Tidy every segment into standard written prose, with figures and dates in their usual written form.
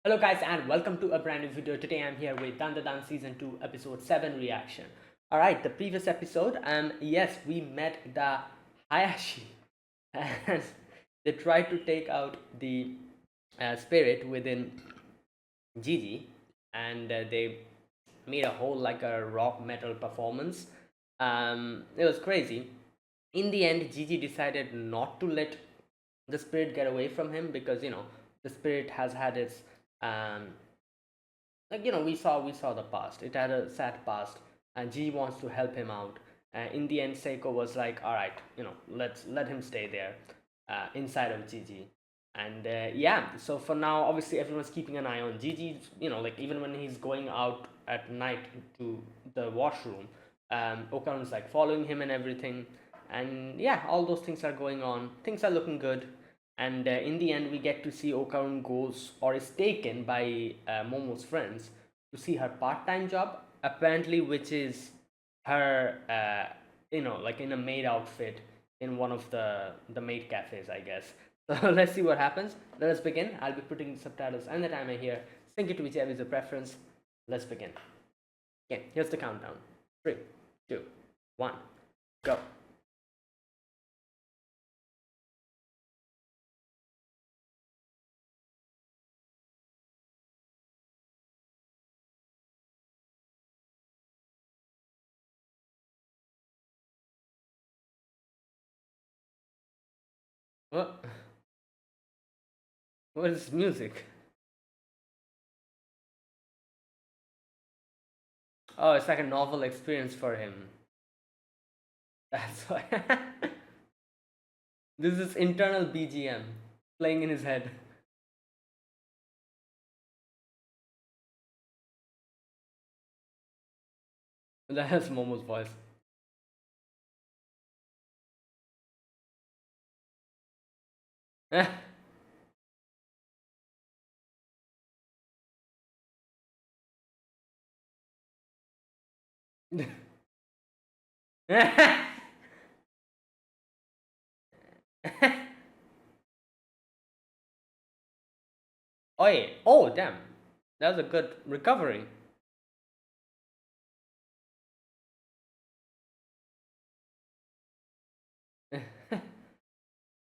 Hello guys and welcome to a brand new video. Today I'm here with Dandadan season 2 episode 7 reaction. Alright, the previous episode, yes, we met the Hayashi and they tried to take out the spirit within Gigi, and they made a whole like a rock metal performance. It was crazy. In the end, Gigi decided not to let the spirit get away from him because the spirit has had its um, we saw the past. It had a sad past, and G wants to help him out. In the end, Seiko was like, "All right, let's let him stay there, inside of Gigi." And yeah, so for now, obviously, everyone's keeping an eye on Gigi. Like even when he's going out at night to the washroom, Okarun's like following him and everything. And yeah, all those things are going on. Things are looking good, and in the end we get to see Okarun goes or is taken by Momo's friends to see her part-time job, apparently, which is her like in a maid outfit in one of the maid cafes, I guess. So let's see what happens. Let us begin. I'll be putting the subtitles and the timer here. Sync it to whichever is your preference. Let's begin. Okay, here's the countdown. 3, 2, 1, go. What? What is music? Oh, it's like a novel experience for him. That's why. This is internal BGM playing in his head. That's Momo's voice. Oh damn. That was a good recovery.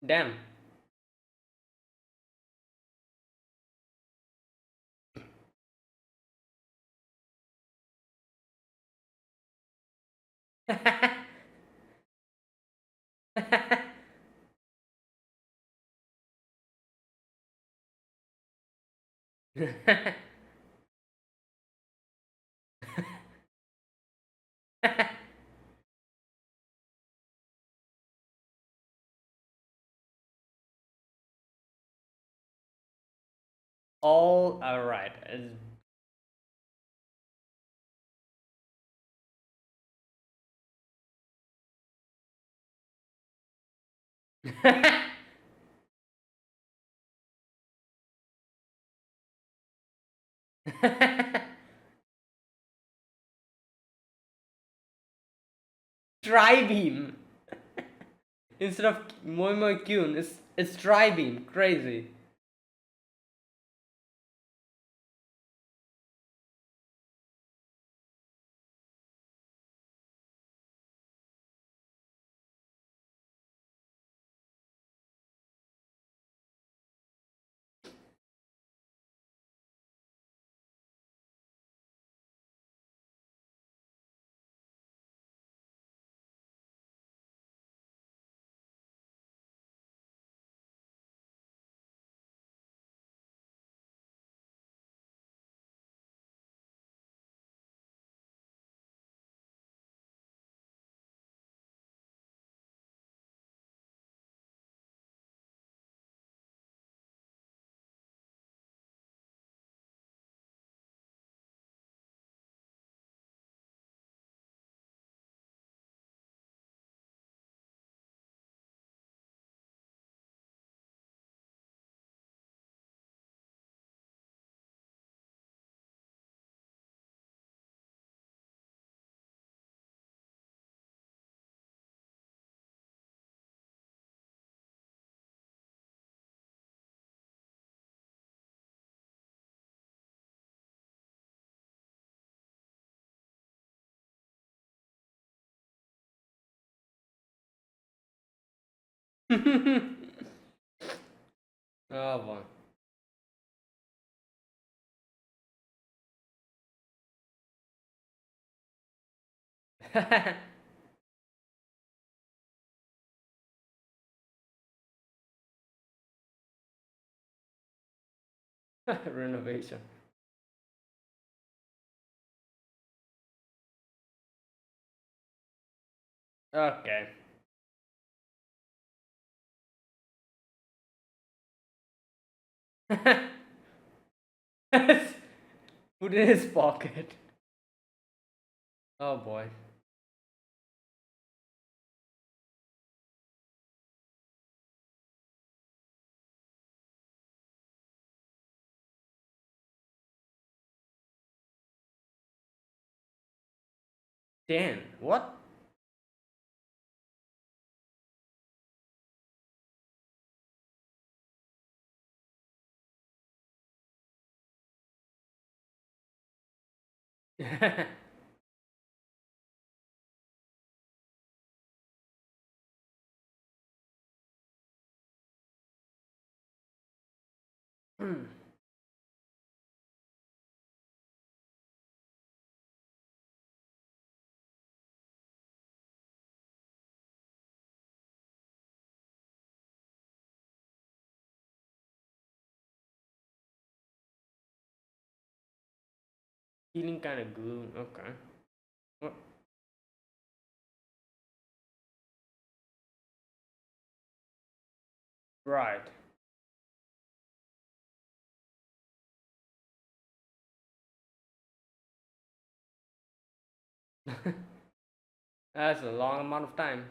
Damn. All right. Tri-beam. Instead of Moimo Kyun, it's tri-beam. Crazy. Oh boy. Renovation. Okay. Put in his pocket. Oh boy. Dan, what? Feeling kind of glue. Okay. What? Right. That's a long amount of time.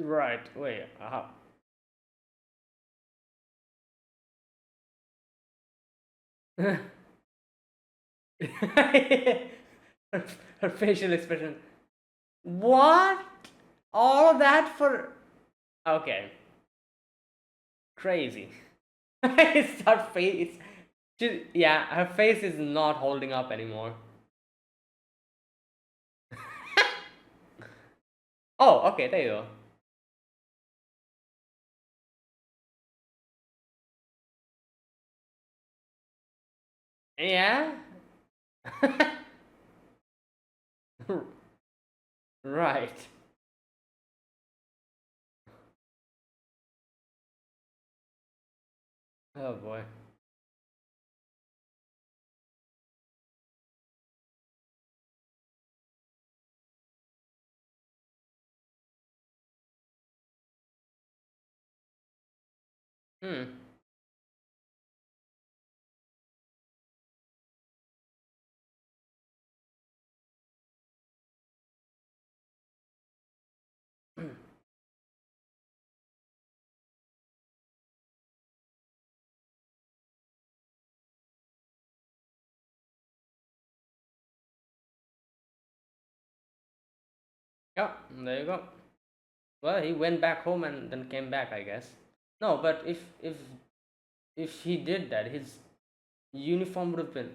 Right. Wait. her, her facial expression. What? All of that for. Okay. Crazy. It's her face. Yeah, her face is not holding up anymore. Oh, okay, there you go. Yeah? Right. Oh boy. Hmm. Yeah, there you go. Well, he went back home and then came back, I guess. No, but if he did that, his uniform would have been.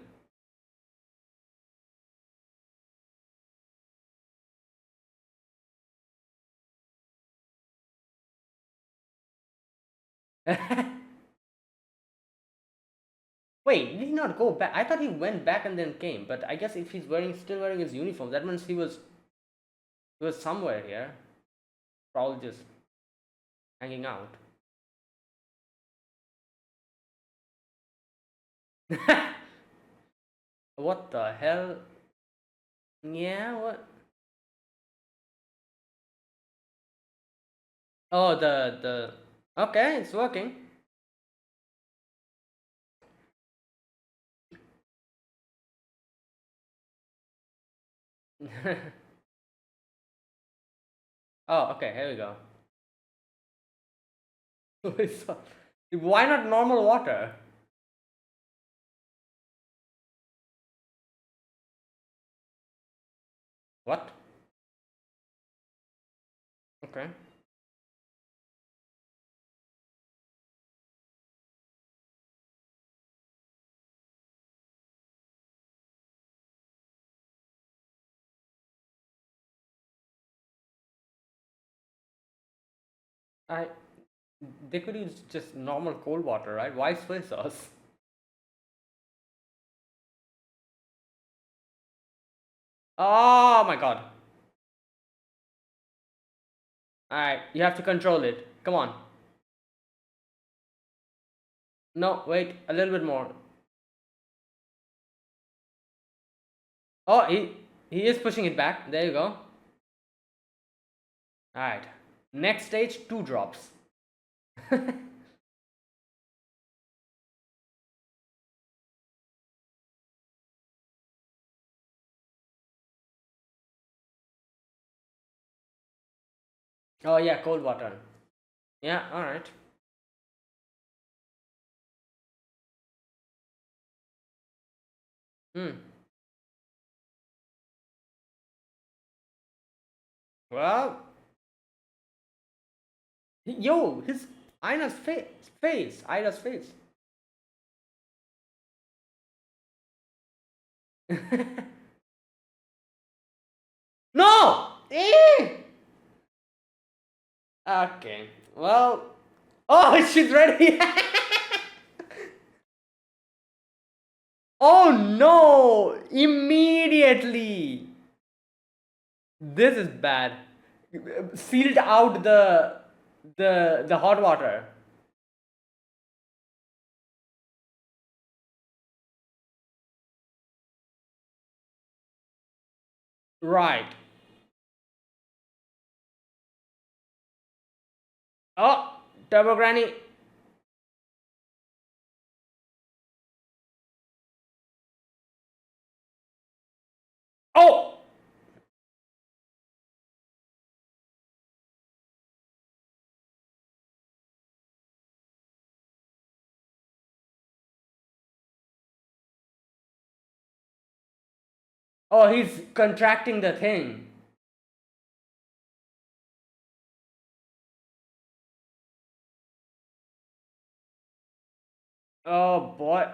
Wait, did he not go back? I thought he went back and then came. But I guess if he's still wearing his uniform, that means he was somewhere here, probably just hanging out. What the hell? Yeah, what? Oh, the. Okay, it's working. Oh, okay. Here we go. Why not normal water? What? Okay. I They could use just normal cold water, right? Why soy sauce? Oh my god. Alright, you have to control it. Come on. No, wait, a little bit more. Oh, he is pushing it back. There you go. Alright. Next stage, 2 drops. Oh yeah, cold water. Yeah, alright. Hmm. Well, yo, his Ida's face. No! Okay, well. Oh, she's ready! Oh no! Immediately! This is bad. Sealed out the hot water. Right. Oh, Turbo Granny. Oh! Oh, he's contracting the thing. Oh boy.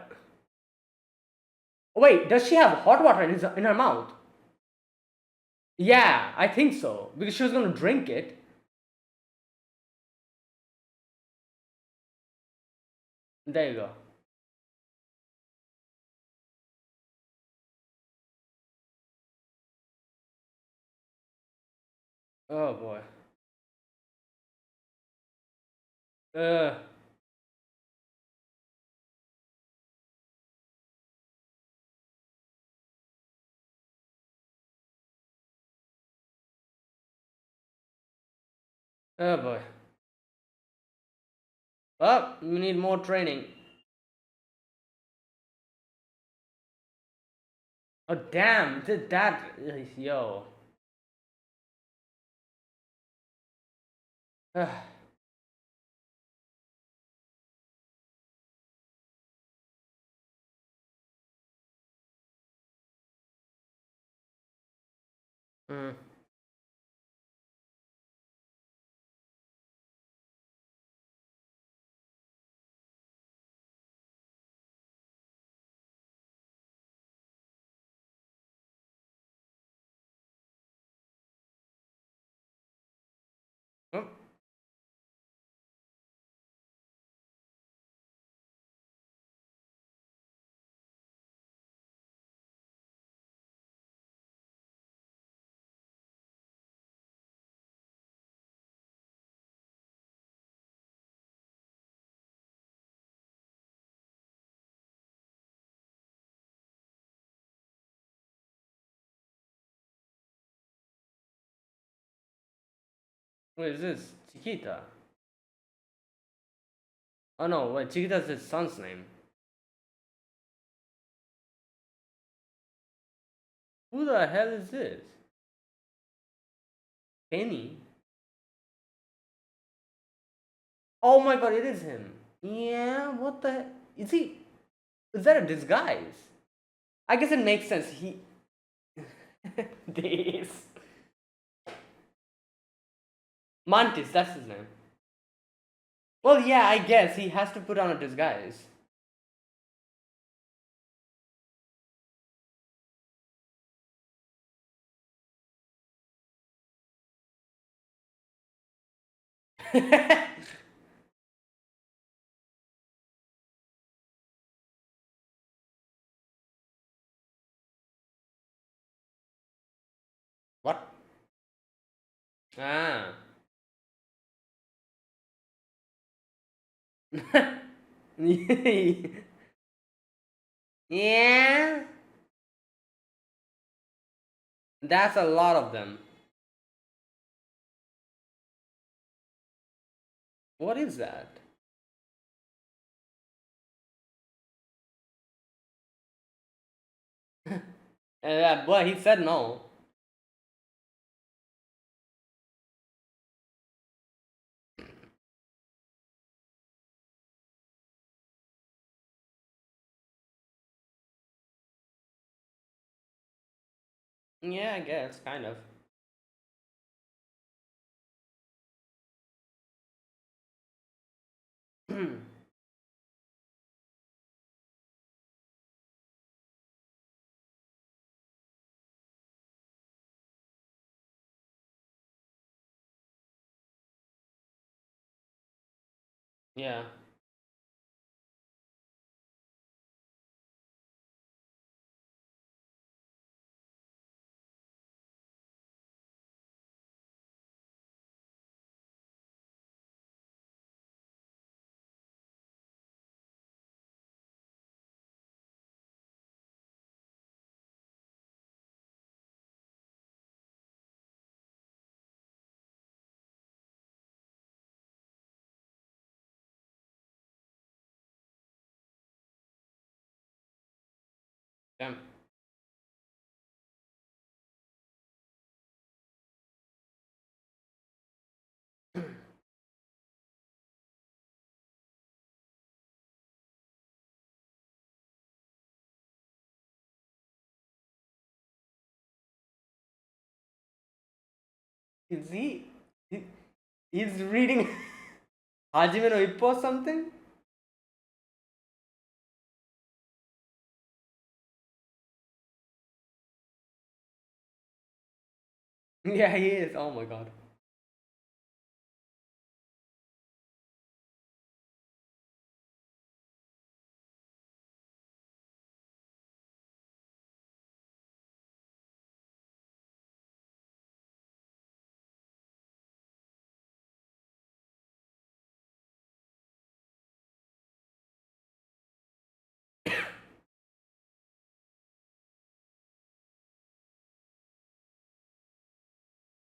Wait, does she have hot water in her mouth? Yeah, I think so. Because she was gonna drink it. There you go. Oh boy. Uh, oh boy. Well, we need more training. Oh damn, did that yo. Mm. Oh, what is this? Chiquita. Oh no, wait, Chiquita's his son's name. Who the hell is this? Penny? Oh my god, it is him. Yeah, what the is he? Is that a disguise? I guess it makes sense. He this Mantis, that's his name. Well, yeah, I guess he has to put on a disguise. What? Ah. Yeah. That's a lot of them. What is that? Well, he said no. Yeah, I guess, kind of. Yeah. Damn. Is he he's reading Hajime no Ippo or something? Yeah, he is. Oh my god.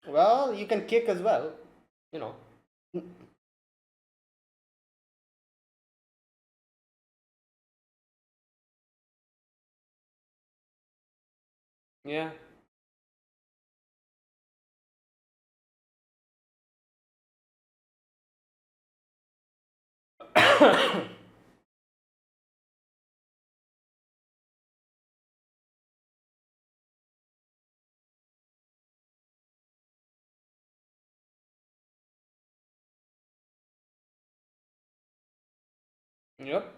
Well, you can kick as well, you know. Yeah. Yep.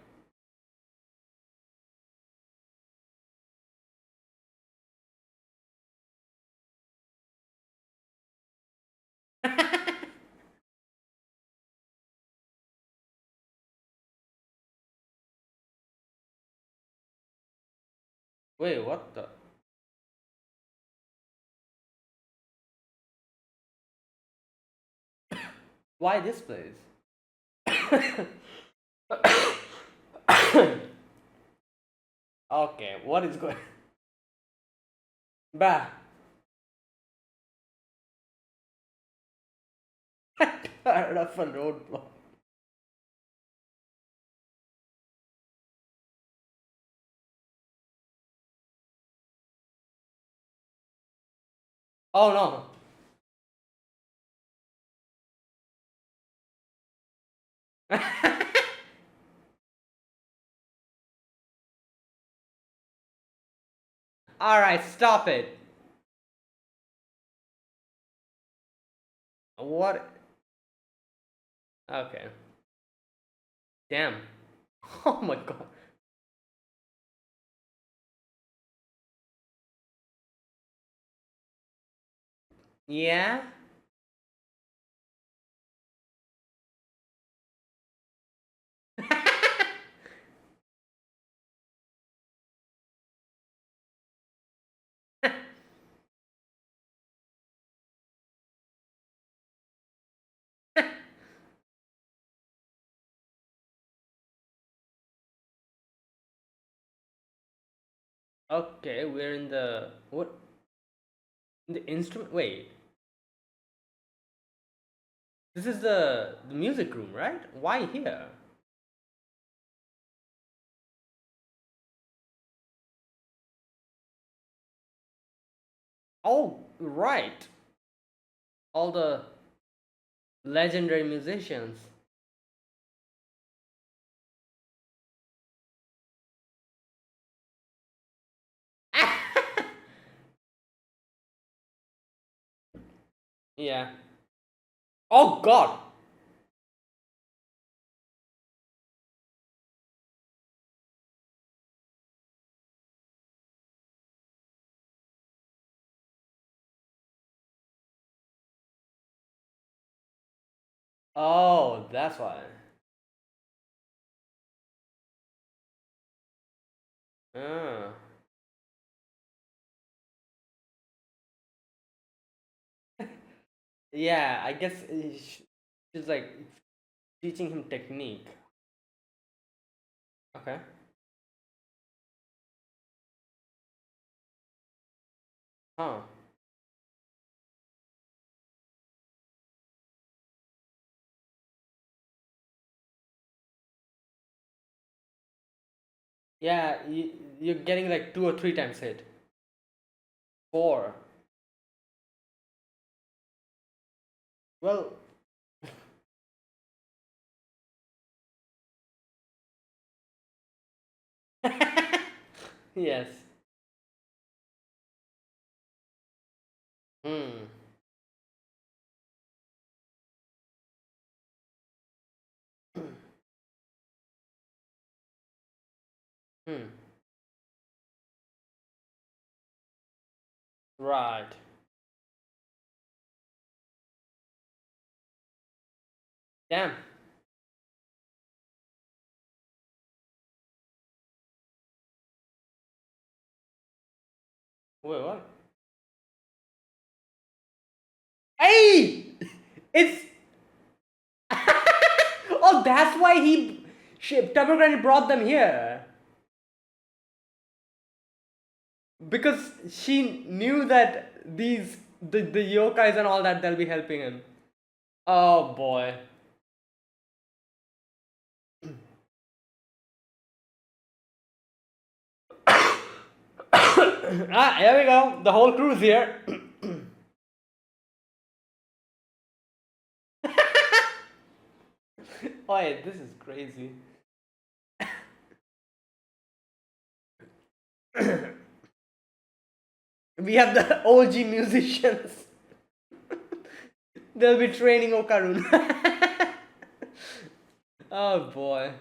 Wait, what the? Why this place? Okay, what is going? Bah. Tired of a roadblock. Oh no. All right, stop it. What? Okay. Damn. Oh my god. Yeah. Okay, we're in the what? In the instrument. Wait, this is the music room, right? Why here? Oh, right. All the legendary musicians. Yeah. Oh God. Oh, that's why. Ah. Yeah, I guess she's like teaching him technique. Okay. Huh. Yeah, you're getting like two or three times hit. Four. Well, yes. Hmm. Hmm. Right. Damn. Wait, what? Hey! It's oh, that's why Tupper Granny brought them here because she knew that the yokais and all that they'll be helping him. Oh boy. Ah, here we go. The whole crew's here. Oh, yeah, this is crazy. We have the OG musicians. They'll be training Okarun. Oh boy.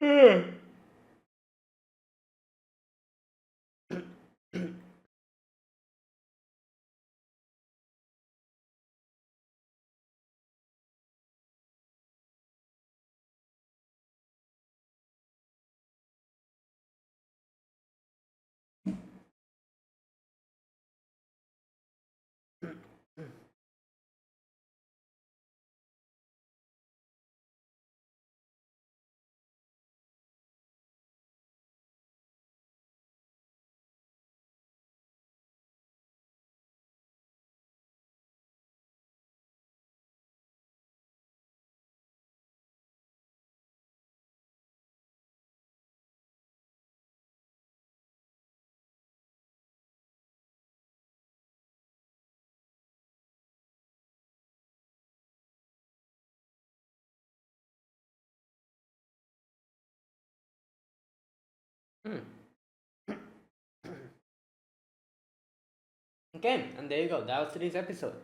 Hmm. Okay, and there you go. That was today's episode.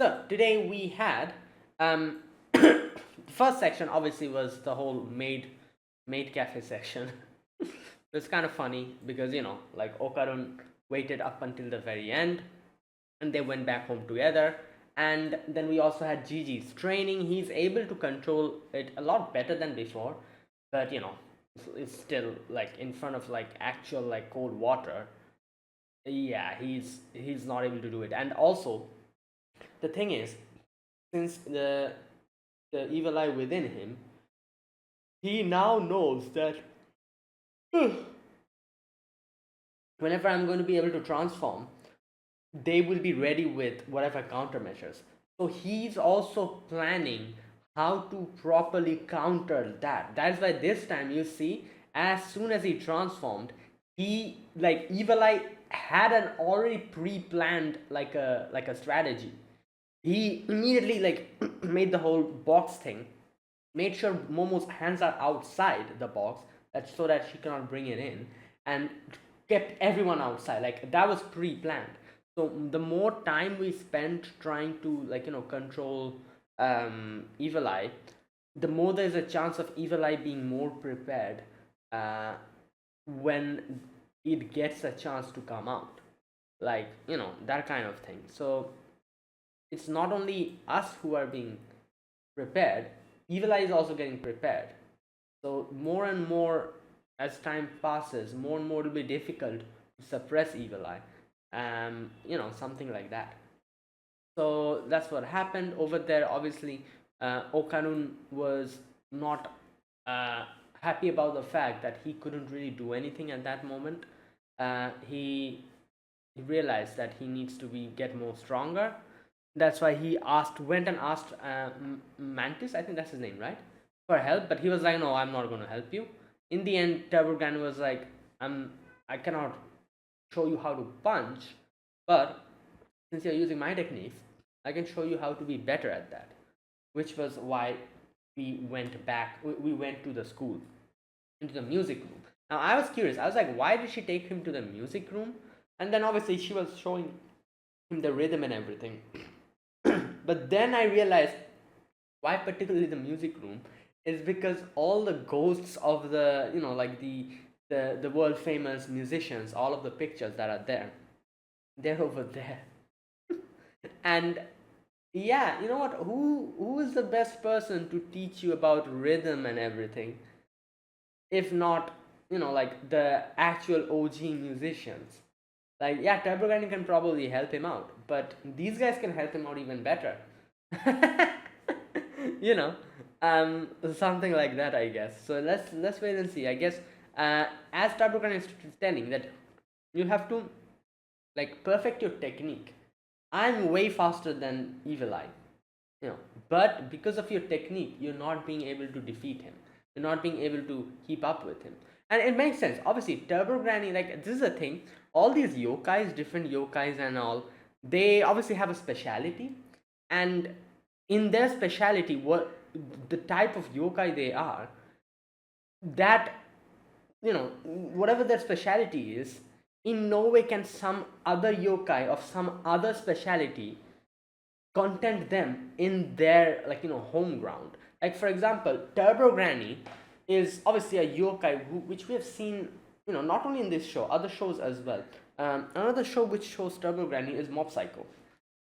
So today we had the first section obviously was the whole maid cafe section. It's kind of funny because like Okarun waited up until the very end, and they went back home together. And then we also had Gigi's training. He's able to control it a lot better than before, but it's still like in front of like actual like cold water. Yeah, he's not able to do it. And also the thing is, since the evil eye within him, he now knows that whenever I'm going to be able to transform, they will be ready with whatever countermeasures. So he's also planning how to properly counter that. That's why this time you see, as soon as he transformed, he like Evil Eye had an already pre-planned like a strategy. He immediately like made the whole box thing, made sure Momo's hands are outside the box, so that she cannot bring it in, and kept everyone outside. Like that was pre-planned. So the more time we spent trying to like control Evil Eye, the more there's a chance of Evil Eye being more prepared when it gets a chance to come out, like that kind of thing. So it's not only us who are being prepared, Evil Eye is also getting prepared. So more and more as time passes, more and more it will be difficult to suppress Evil Eye. Something like that. So that's what happened over there. Obviously, Okanun was not happy about the fact that he couldn't really do anything at that moment. He realized that he needs to get more stronger. That's why he went and asked Mantis, I think that's his name, right, for help. But he was like, no, I'm not going to help you. In the end, Turbogan was like, I cannot show you how to punch, but since you're using my techniques, I can show you how to be better at that. Which was why we went back. We went to the school, into the music room. Now I was curious. I was like, why did she take him to the music room? And then obviously she was showing him the rhythm and everything. But then I realized why particularly the music room is because all the ghosts of the like the world famous musicians, all of the pictures that are there, they're over there. And yeah, you know what? Who is the best person to teach you about rhythm and everything, if not like the actual OG musicians? Like yeah, Turbogan can probably help him out, but these guys can help him out even better. you know, something like that, I guess. So let's wait and see. I guess as Turbogan is telling that you have to like perfect your technique. I'm way faster than Evil Eye, but because of your technique, you're not being able to defeat him. You're not being able to keep up with him, and it makes sense. Obviously, Turbo Granny, like this is a thing. All these yokais, different yokais, and all, they obviously have a speciality, and in their speciality, what the type of yokai they are, that whatever their speciality is, in no way can some other yokai of some other speciality content them in their like home ground. Like for example, Turbo Granny is obviously a yokai which we have seen not only in this show, other shows as well. Another show which shows Turbo Granny is Mob Psycho.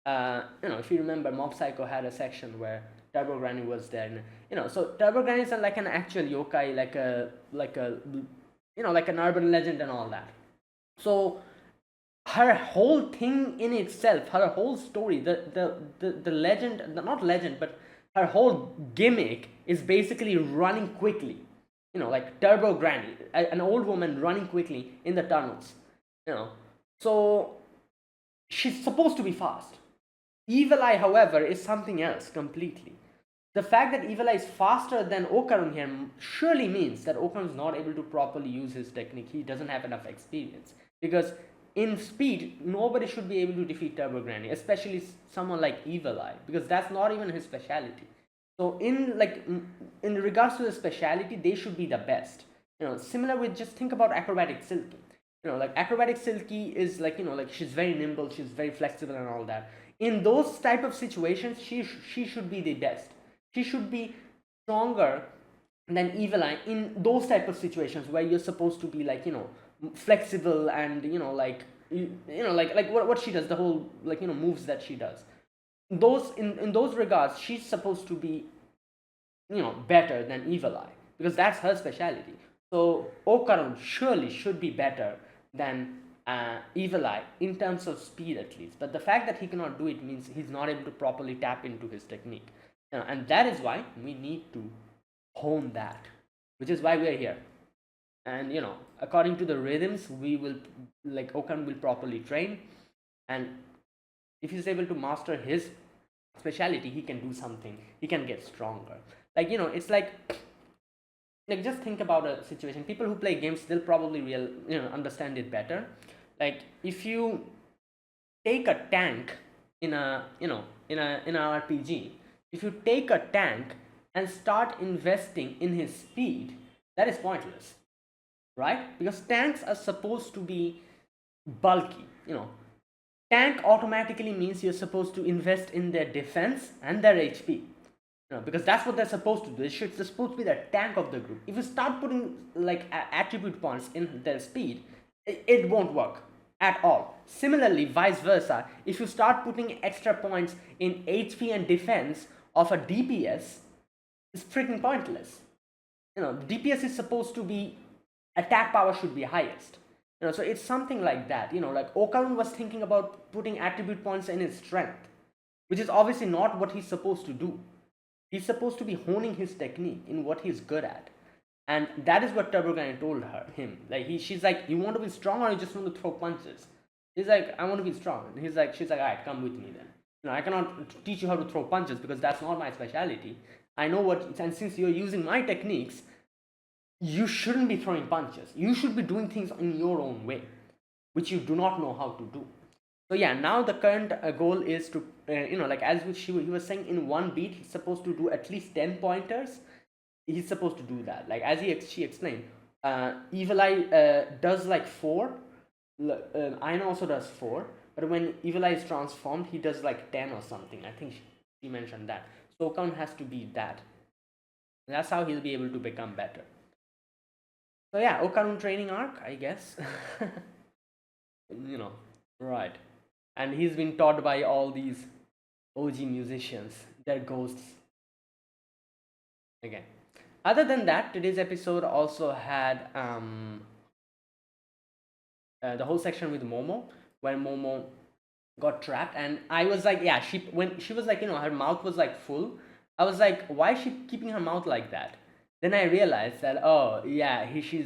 If you remember, Mob Psycho had a section where Turbo Granny was there, and so Turbo Granny is like an actual yokai, like a like an urban legend and all that. So her whole thing in itself, her whole story, the legend, not legend, but her whole gimmick is basically running quickly. Like Turbo Granny, an old woman running quickly in the tunnels. So she's supposed to be fast. Evil Eye, however, is something else completely. The fact that Evil Eye is faster than Okarun here surely means that Okarun is not able to properly use his technique. He doesn't have enough experience. Because in speed, nobody should be able to defeat Turbo Granny, especially someone like Evil Eye, because that's not even his specialty. So in regards to the specialty, they should be the best. Similar with, just think about Acrobatic Silky. Like acrobatic Silky is like, like she's very nimble, she's very flexible and all that. In those type of situations, she should be the best. She should be stronger than Evil Eye in those type of situations where you're supposed to be like, flexible and, like like what she does, the whole like, moves that she does. Those in those regards, she's supposed to be, better than Evil Eye because that's her specialty. So Okarun surely should be better than Evil Eye in terms of speed at least. But the fact that he cannot do it means he's not able to properly tap into his technique, and that is why we need to hone that, which is why we are here. And according to the rhythms, we will like Okan will properly train, and if he's able to master his speciality, he can do something. He can get stronger. Like it's like just think about a situation. People who play games, they'll probably understand it better. Like if you take a tank in a in an RPG, if you take a tank and start investing in his speed, that is pointless, right? Because tanks are supposed to be bulky. Tank automatically means you're supposed to invest in their defense and their HP. Because that's what they're supposed to do. They're supposed to be the tank of the group. If you start putting like attribute points in their speed, it won't work at all. Similarly, vice versa, if you start putting extra points in HP and defense of a DPS, it's freaking pointless. DPS is supposed to be, attack power should be highest. So it's something like that. Like Okarun was thinking about putting attribute points in his strength, which is obviously not what he's supposed to do. He's supposed to be honing his technique in what he's good at. And that is what Turbogran told him. Like she's like, you want to be strong or you just want to throw punches? He's like, I want to be strong. And she's like, alright, come with me then. I cannot teach you how to throw punches because that's not my specialty. I know what, and since you're using my techniques, you shouldn't be throwing punches. You should be doing things in your own way, which you do not know how to do. So yeah, now the current goal is to, like as he was saying, in one beat, he's supposed to do at least 10 pointers. He's supposed to do that. Like as she explained, Evil Eye does like 4. Aina also does 4. But when Evil Eye is transformed, he does like 10 or something. I think she mentioned that. So Okan has to be that. And that's how he'll be able to become better. So yeah, Okarun training arc, I guess. Right. And he's been taught by all these OG musicians. They're ghosts. Again. Other than that, today's episode also had the whole section with Momo, where Momo got trapped, and I was like, yeah, when she was like, her mouth was like full. I was like, why is she keeping her mouth like that? Then I realized that, oh yeah, she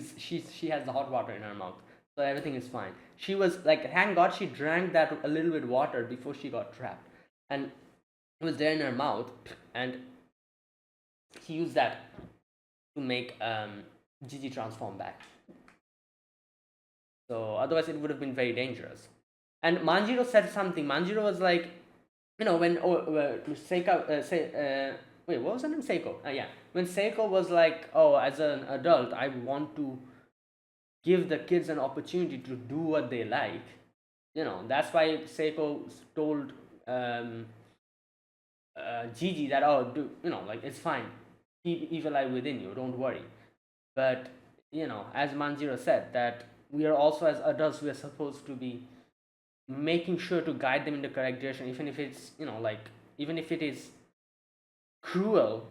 has the hot water in her mouth, so everything is fine. She was like, thank God she drank that a little bit water before she got trapped, and it was there in her mouth, and he used that to make Gigi transform back. So otherwise, it would have been very dangerous. And Manjiro said something. Manjiro was like, when Seika wait, what was her name? Seiko. Yeah, when Seiko was like, oh, as an adult, I want to give the kids an opportunity to do what they like. That's why Seiko told Gigi that, oh, like it's fine, keep Evil Eye within you, don't worry. But as Manjiro said, that we are also as adults, we are supposed to be making sure to guide them in the correct direction, even if it's even if it is cruel.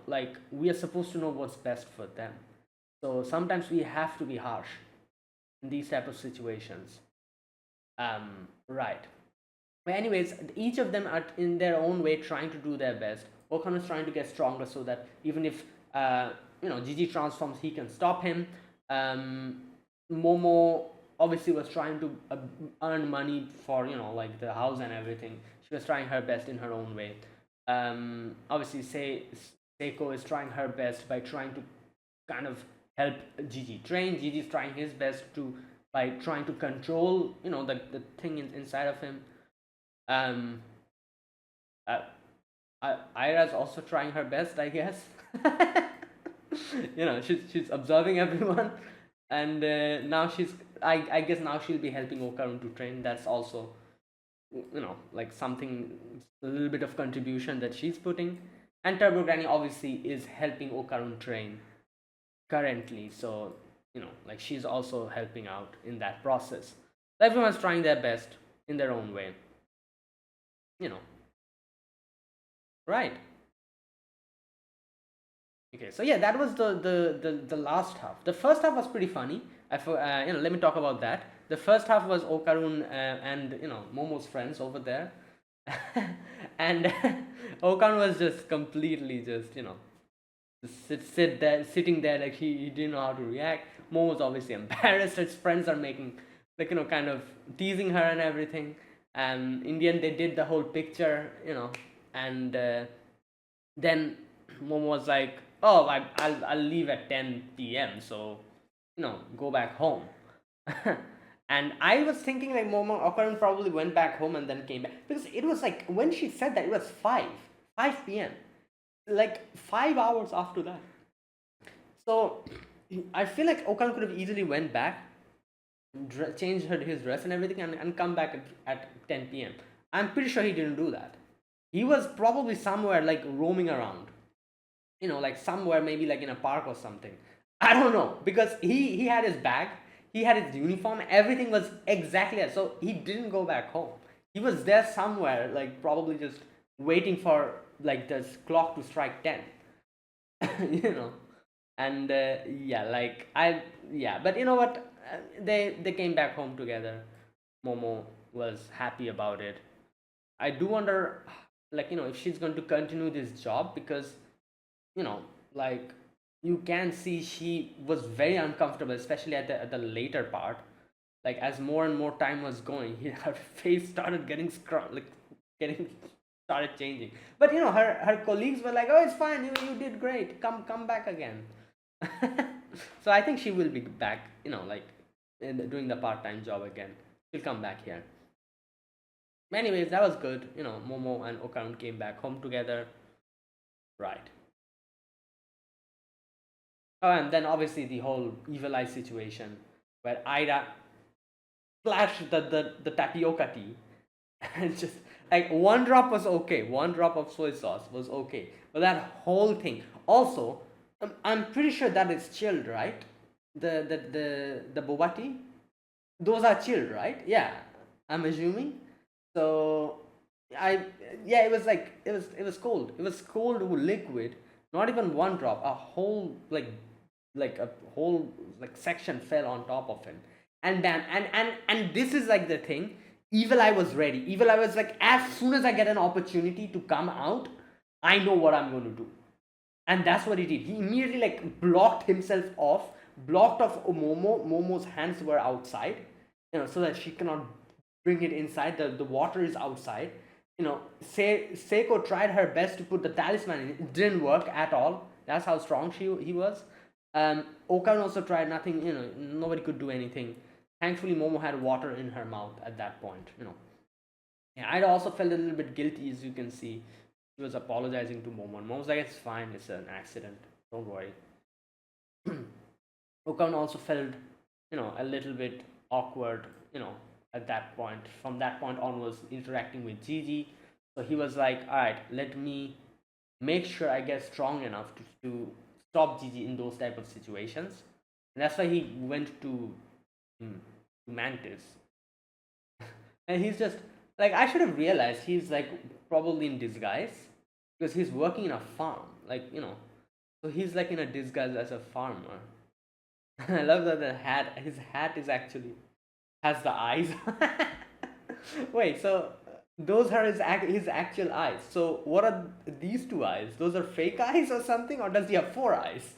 Like we are supposed to know what's best for them. So sometimes we have to be harsh in these type of situations. Right. But anyways, each of them are in their own way trying to do their best. Okan is trying to get stronger so that even if Gigi transforms, he can stop him. Momo obviously was trying to earn money for like the house and everything. She was trying her best in her own way. Obviously Seiko is trying her best by trying to kind of help Gigi train. Gigi's trying his best by trying to control the thing inside of him. Ira's also trying her best, I guess. She's observing everyone, and now she's I guess now she'll be helping Okarun to train. That's also, like something, a little bit of contribution that she's putting. And Turbo Granny obviously is helping Okarun train currently, so like she's also helping out in that process. Everyone's trying their best in their own way, you know right? Okay, so yeah, that was the last half. The first half was pretty funny. Let me talk about that. The first half was Okarun and Momo's friends over there, and Okarun was just completely just sitting there like he didn't know how to react. Mo was obviously embarrassed. His friends are making like kind of teasing her and everything. And in the end, they did the whole picture, and then Momo was like, "Oh, I'll leave at 10 p.m. So go back home." And I was thinking like Momo Okaran probably went back home and then came back, because it was like when she said that it was 5 p.m., like 5 hours after that. So I feel like Okan could have easily went back, changed his dress and everything, and come back at 10 p.m. I'm pretty sure he didn't do that. He was probably somewhere like roaming around, like somewhere maybe like in a park or something. I don't know, because he had his bag, he had his uniform, everything was exactly that. So he didn't go back home. He was there somewhere, like probably just waiting for like the clock to strike 10. you know and yeah, like I yeah, but you know what, they came back home together. Momo was happy about it. I do wonder, like if she's going to continue this job, because you know like you can see she was very uncomfortable, especially at the later part. Like as more and more time was going, her face started getting getting started changing. But her colleagues were like, "Oh, it's fine. You did great. Come back again." So I think she will be back. Like doing the part time job again. She'll come back here. Anyways, that was good. Momo and Okaran came back home together. Right. Oh, and then obviously the whole evil eye situation, where Ida splashed the tapioca tea, and just like one drop was okay, one drop of soy sauce was okay, but that whole thing. Also, I'm pretty sure that is chilled, right? The boba tea, those are chilled, right? Yeah, I'm assuming. So I yeah, it was like it was cold. It was cold liquid. Not even one drop. A whole a whole like section fell on top of him. And bam, and this is like the thing. Evil Eye was ready. Evil Eye was like, as soon as I get an opportunity to come out, I know what I'm going to do. And that's what he did. He immediately like blocked himself off, blocked off Momo. Momo's hands were outside, so that she cannot bring it inside. The water is outside. Seiko tried her best to put the talisman in. It didn't work at all. That's how strong he was. Okan also tried. Nothing. Nobody could do anything. Thankfully, Momo had water in her mouth at that point. Yeah, I also felt a little bit guilty, as you can see. She was apologizing to Momo. And Momo's like, "It's fine. It's an accident. Don't worry." Okan also felt, a little bit awkward, at that point. From that point onwards, interacting with Gigi. So he was like, "All right, let me make sure I get strong enough to stop Gigi in those type of situations." And that's why he went to Mantis. And he's just like, I should have realized he's like probably in disguise, because he's working in a farm, so he's like in a disguise as a farmer. I love that his hat is actually has the eyes. Wait, so those are his actual eyes. So what are these two eyes? Those are fake eyes or something, or does he have four eyes?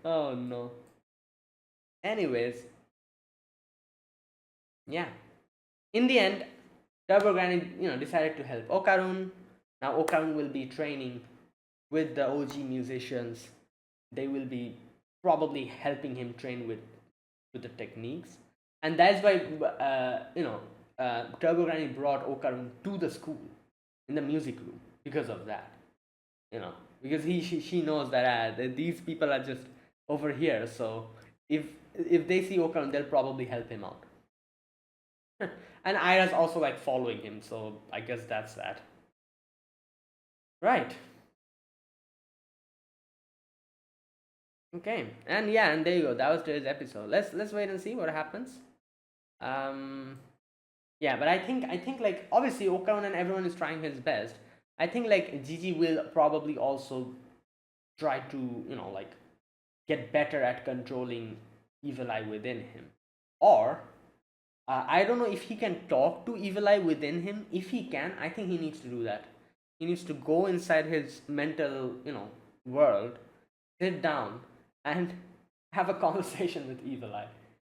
Oh no. Anyways, yeah. In the end, Turbo Granny, decided to help Okarun. Now Okarun will be training with the OG musicians. They will be probably helping him train with the techniques, and that's why Turbo Granny brought Okarun to the school in the music room, because of that. Because she knows that these people are just over here, so if if they see Okaran, they'll probably help him out. And Ira's also like following him, so I guess that's that. Right. Okay. And yeah, and there you go. That was today's episode. Let's wait and see what happens. Um yeah, but I think like obviously Okaran and everyone is trying his best. I think like Gigi will probably also try to, like get better at controlling evil eye within him. Or I don't know if he can talk to evil eye within him. If he can, I think he needs to do that. He needs to go inside his mental, world, sit down, and have a conversation with evil eye,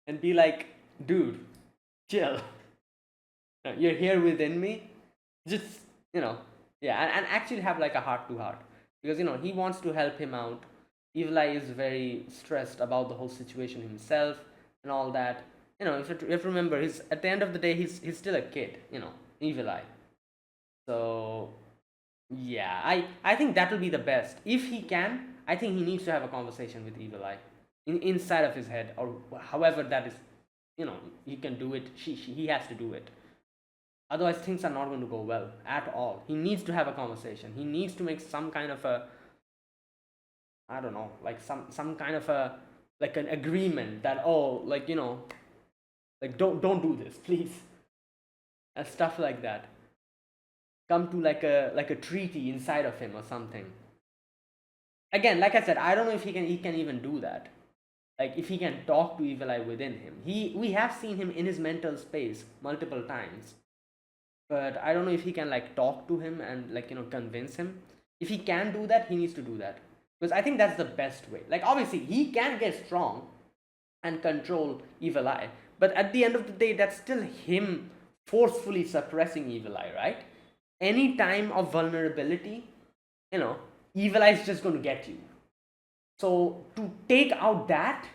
and be like, dude, chill. You're here within me. Just, you know, yeah, and actually have like a heart to heart, because he wants to help him out. Evil eye is very stressed about the whole situation himself and all that. If you remember, he's at the end of the day, he's still a kid. Evil eye. So yeah, I think that will be the best if he can. I think he needs to have a conversation with evil eye inside of his head, or however that is. He can do it. He has to do it. Otherwise, things are not going to go well at all. He needs to have a conversation. He needs to make some kind of a, I don't know, like some kind of a, like an agreement that, oh, like, like, don't do this, please, and stuff like that. Come to like a treaty inside of him or something. Again, like I said, I don't know if he can even do that. Like, if he can talk to evil eye within him. We have seen him in his mental space multiple times, but I don't know if he can like talk to him and like convince him. If he can do that, he needs to do that, because I think that's the best way. Like, obviously he can get strong and control evil eye, but at the end of the day, that's still him forcefully suppressing evil eye, right? Any time of vulnerability, you know evil eye is just going to get you. So to take out that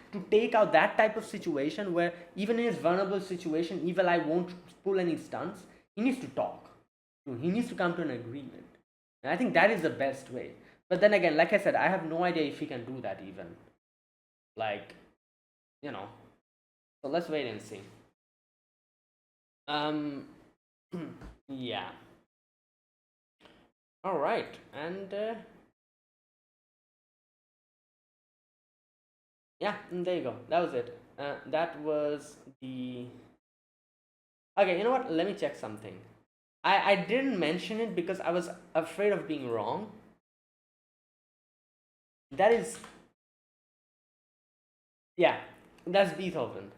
type of situation, where even in his vulnerable situation evil eye won't pull any stunts, he needs to talk. He needs to come to an agreement, and I think that is the best way. But then again, like I said, I have no idea if he can do that even. Like, you know so let's wait and see. um yeah. All right. And yeah, and there you go. That was it. That was the. Okay, you know what? Let me check something. I didn't mention it because I was afraid of being wrong. That is. Yeah, that's Beethoven.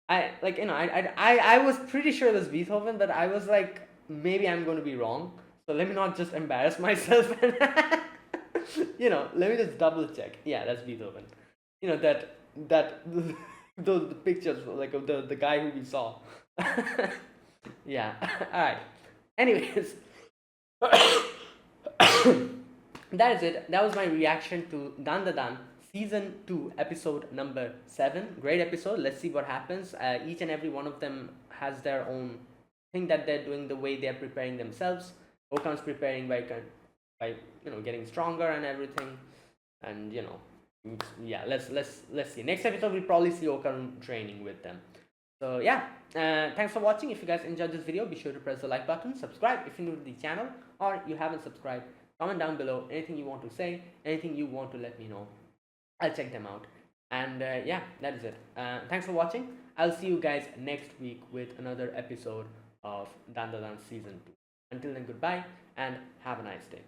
I was pretty sure it was Beethoven, but I was like, maybe I'm going to be wrong. So let me not just embarrass myself. And let me just double check. Yeah, that's Beethoven. That the pictures, like, of the guy who we saw. Yeah. All right. Anyways, that is it. That was my reaction to Dandadan season 2, episode number 7. Great episode. Let's see what happens. Each and every one of them has their own thing that they're doing, the way they're preparing themselves. Okan's preparing by getting stronger and everything, and yeah. Let's see. Next episode we'll probably see Okan training with them. So yeah, thanks for watching. If you guys enjoyed this video, be sure to press the like button, subscribe if you're new to the channel, or you haven't subscribed. Comment down below anything you want to say, anything you want to let me know. I'll check them out. And yeah, that is it. Thanks for watching. I'll see you guys next week with another episode of Dandadan season 2. Until then, goodbye and have a nice day.